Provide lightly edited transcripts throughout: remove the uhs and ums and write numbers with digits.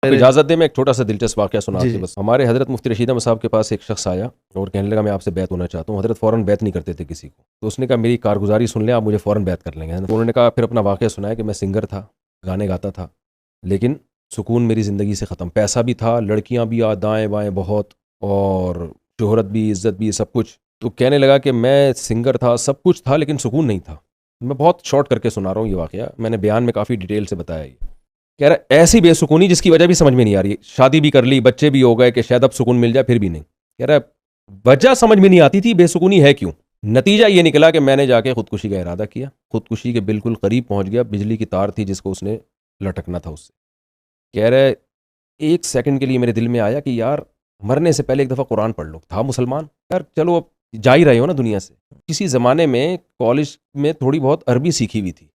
اجازت دے میں ایک چھوٹا سا دلچسپ واقعہ سنا کے بس. ہمارے حضرت مفتی رشید احمد صاحب کے پاس ایک شخص آیا اور کہنے لگا میں آپ سے بیعت ہونا چاہتا ہوں. حضرت فوراً بیعت نہیں کرتے تھے کسی کو, تو اس نے کہا میری کارگزاری سن لیں, آپ مجھے فوراً بیعت کر لیں گے. انہوں نے کہا پھر اپنا واقعہ سنایا کہ میں سنگر تھا, گانے گاتا تھا, لیکن سکون میری زندگی سے ختم. پیسہ بھی تھا, لڑکیاں بھی دائیں بائیں بہت, اور شہرت بھی, عزت بھی, سب کچھ. تو کہنے لگا کہ میں سنگر تھا, سب کچھ تھا, لیکن سکون نہیں تھا. میں بہت شارٹ کر کے سنا رہا ہوں یہ واقعہ, میں نے بیان میں کافی ڈیٹیل سے بتایا. یہ کہہ رہا ایسی بے سکونی جس کی وجہ بھی سمجھ میں نہیں آ رہی. شادی بھی کر لی, بچے بھی ہو گئے کہ شاید اب سکون مل جائے, پھر بھی نہیں. کہہ رہا وجہ سمجھ میں نہیں آتی تھی بے سکونی ہے کیوں. نتیجہ یہ نکلا کہ میں نے جا کے خودکشی کا ارادہ کیا, خودکشی کے بالکل قریب پہنچ گیا. بجلی کی تار تھی جس کو اس نے لٹکنا تھا اس سے. کہہ رہے ایک سیکنڈ کے لیے میرے دل میں آیا کہ یار مرنے سے پہلے ایک دفعہ قرآن پڑھ لو. تھا مسلمان یار, چلو اب جا ہی رہے ہو نا دنیا سے. کسی زمانے میں کالج میں تھوڑی بہت عربی سیکھی ہوئی تھی,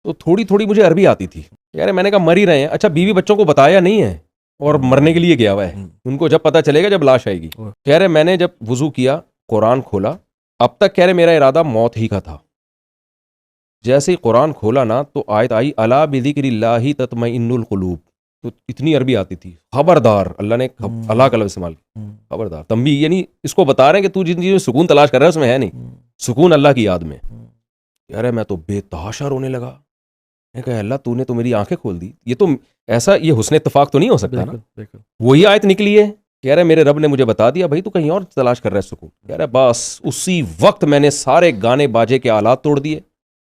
تو تھوڑی تھوڑی مجھے عربی آتی تھی. یار میں نے کہا مر ہی رہے ہیں, اچھا بیوی بچوں کو بتایا نہیں ہے اور مرنے کے لیے گیا ہوا ہے, ان کو جب پتہ چلے گا جب لاش آئے گی. کہہ رہے میں نے جب وضو کیا, قرآن کھولا, اب تک کہہ رہے میرا ارادہ موت ہی کا تھا. جیسے ہی قرآن کھولا نا تو آیت آئی الا بذکر اللہ تطمئن القلوب. تو اتنی عربی آتی تھی, خبردار, اللہ نے اللہ کا لفظ استعمال کیا, خبردار. تنبیہ, یعنی اس کو بتا رہے ہیں کہ تو جن چیزوں میں سکون تلاش کر رہا ہے اس میں ہے نہیں سکون, اللہ کی یاد میں. کہہ رہے میں تو بے تحاشا رونے لگا. میں کہا اللہ تو نے تو میری آنکھیں کھول دی. یہ تو ایسا, یہ حسن اتفاق تو نہیں ہو سکتا نا. وہی آیت نکلی ہے. کہہ رہے میرے رب نے مجھے بتا دیا بھائی تو کہیں اور تلاش کر رہا ہے سکون. کہہ رہے بس اسی وقت میں نے سارے گانے باجے کے آلات توڑ دیے.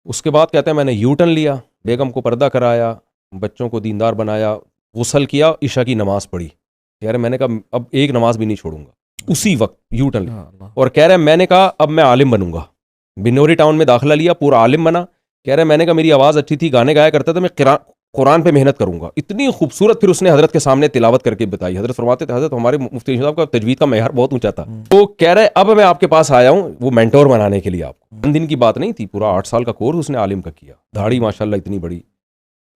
اس کے بعد کہتے ہیں میں نے یو ٹرن لیا, بیگم کو پردہ کرایا, بچوں کو دیندار بنایا, غسل کیا, عشاء کی نماز پڑھی. کہہ رہے میں نے کہا اب ایک نماز بھی نہیں چھوڑوں گا. اسی وقت یو ٹرن لیا. اور کہہ رہے میں نے کہا اب میں عالم بنوں گا. بنوری ٹاؤن میں داخلہ لیا, پورا عالم بنا. کہہ رہے میں نے کہا میری آواز اچھی تھی, گانے گایا کرتا تھا, میں قرآن پہ محنت کروں گا. اتنی خوبصورت پھر اس نے حضرت کے سامنے تلاوت کر کے بتائی. حضرت فرماتے تھے, حضرت ہمارے مفتی صاحب کا تجوید کا معیار بہت اونچا تھا. تو کہہ رہے اب میں آپ کے پاس آیا ہوں وہ مینٹور بنانے کے لیے. آپ کو 2 دن کی بات نہیں تھی, پورا 8 سال کا کورس اس نے عالم کا کیا. داڑھی ماشاءاللہ اتنی بڑی.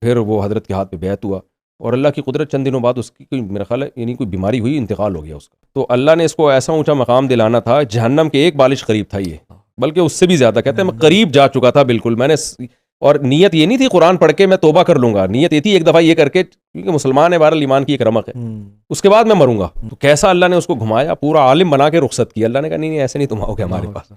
پھر وہ حضرت کے ہاتھ پہ بیعت ہوا, اور اللہ کی قدرت چند دنوں بعد اس کی کوئی میرا خیال ہے یعنی کوئی بیماری ہوئی, انتقال ہو گیا اس کا. تو اللہ نے اس کو ایسا اونچا مقام دلانا تھا, جہنم کے ایک بالش قریب تھا یہ, بلکہ اس سے بھی زیادہ. کہتے ہیں میں قریب جا چکا تھا بالکل. میں نے, اور نیت یہ نہیں تھی قرآن پڑھ کے میں توبہ کر لوں گا, نیت یہ تھی ایک دفعہ یہ کر کے, کیونکہ مسلمان ہے بہرحال, ایمان کی ایک رمق ہے, اس کے بعد میں مروں گا. تو کیسا اللہ نے اس کو گھمایا, پورا عالم بنا کے رخصت کیا. اللہ نے کہا نہیں ایسے نہیں تم آؤ گے ہمارے پاس.